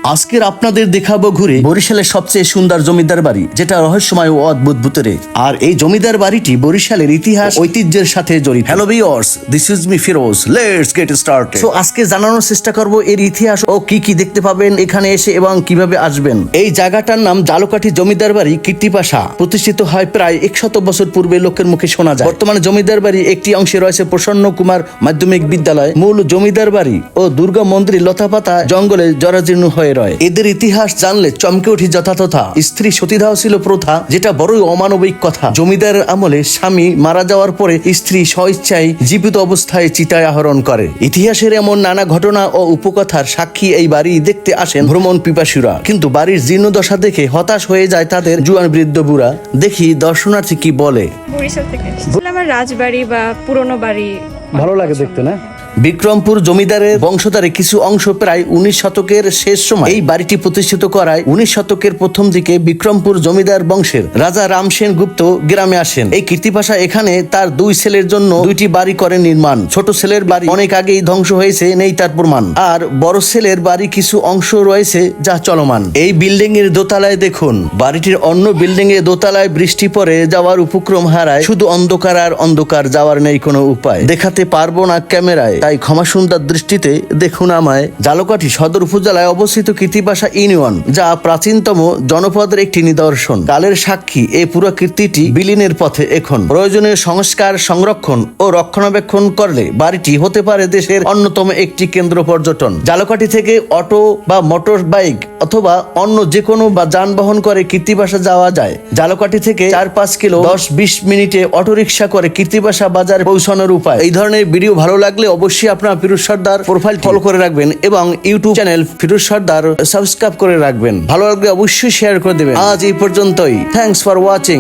আজকের আপনাদের দেখাবো ঘুরে বরিশালের সবচেয়ে সুন্দর জমিদার বাড়ি, যেটা রহস্যময় ও অদ্ভুত ভূতরে। আর এই জমিদার বাড়িটি বরিশালের ইতিহাস ঐতিহ্যের সাথে জড়িত। Hello viewers, this is me Firoz, let's get started. So আজকে জানানোর চেষ্টা করব এর ইতিহাস ও কি কি দেখতে পাবেন এখানে এসে এবং কিভাবে আসবেন। এই জায়গাটার নাম জালকাঠি জমিদার বাড়ি কীর্তিপাশা। প্রতিষ্ঠিত হয় প্রায় 100 বছর পূর্বে, লোকের মুখে শোনা যায়। বর্তমানে জমিদার বাড়ির একটি অংশে রয়েছে প্রসন্ন কুমার মাধ্যমিক বিদ্যালয়। মূল জমিদার বাড়ি ও দুর্গা মন্দির লতাপাতা জঙ্গলে জরাজীর্ণ হয়ে রয়। এদের ইতিহাস জানলে চমকে উঠি যথাতথা। স্ত্রী সতীদাহ ছিল প্রথা, যেটা বড়ই অমানবিক কথা। জমিদার আমলে স্বামী মারা যাওয়ার পরে স্ত্রী স্বইচ্ছায় জীবিত অবস্থায় চিতায় আহরণ করে। ইতিহাসের এমন নানা ঘটনা ও উপকথার সাক্ষী এই বাড়ি দেখতে আসেন ভ্রমণ পিপাসুরা। কিন্তু বাড়ির জীর্ণদশা দেখে হতাশ হয়ে যায় তাদের জুয়ান বৃদ্ধ বুড়া। দেখি দর্শনার্থী কি বলে। বরিশাল থেকে এসেছিলাম। আমার রাজবাড়ি বা পুরনো বাড়ি ভালো লাগে দেখতে না? বিক্রমপুর জমিদারের বংশধরে কিছু অংশ প্রায় 19 শতকের শেষ সময় এই বাড়িটি প্রতিষ্ঠিত করায় 19 শতকের প্রথম দিকে বিক্রমপুর জমিদার বংশের রাজা রামসেন গুপ্ত গ্রামে আসেন। এই কীর্তিপাশা এখানে তার 2 ছেলের জন্য 2টি বাড়ি করেন নির্মাণ। ছোট ছেলের বাড়ি অনেক আগেই ধ্বংস হয়েছে, নেই তার প্রমাণ। আর বড় ছেলের বাড়ি কিছু অংশ রয়েছে যা চলমান। এই বিল্ডিং এর দোতলায় দেখুন, বাড়িটির অন্য বিল্ডিং এ দোতলায় বৃষ্টি পড়ে যাওয়ার উপক্রম হারায়। শুধু অন্ধকার আর অন্ধকার, যাওয়ার নেই কোনো উপায়। দেখাতে পারবো না ক্যামেরায়, তাই ক্ষমা সুন্দর দৃষ্টিতে দেখুন আমায়। জালকাঠি সদর উপজেলায় অবস্থিত কীর্তিপাশা ইউনিয়ন, যা প্রাচীনতম জনপদের একটি নিদর্শন। কালের সাক্ষী এই পুরো কীর্তিটি বিলীনের পথে। এখন প্রয়োজনীয় সংস্কার, সংরক্ষণ ও রক্ষণাবেক্ষণ করলে বাড়িটি হতে পারে দেশের অন্যতম একটি কেন্দ্র পর্যটন। জালকাঠি থেকে অটো বা মোটর বাইক অথবা অন্য যে কোনো বা যানবাহন করে কীর্তিপাশা যাওয়া যায়। জালকাঠি থেকে 4-5 কিলো 10-20 মিনিটে অটোরিকশা করে কীর্তিপাশা বাজার পৌঁছানোর উপায়। এই ধরনের ভিডিও ভালো লাগলে অবশ্যই আপনার ফিরোজ সর্দার প্রোফাইল ফলো করে রাখবেন এবং ইউটিউব চ্যানেল ফিরোজ সর্দার সাবস্ক্রাইব করে রাখবেন। ভালো লাগলে অবশ্যই শেয়ার করে দেবেন। আজ এই পর্যন্তই। Thanks for watching.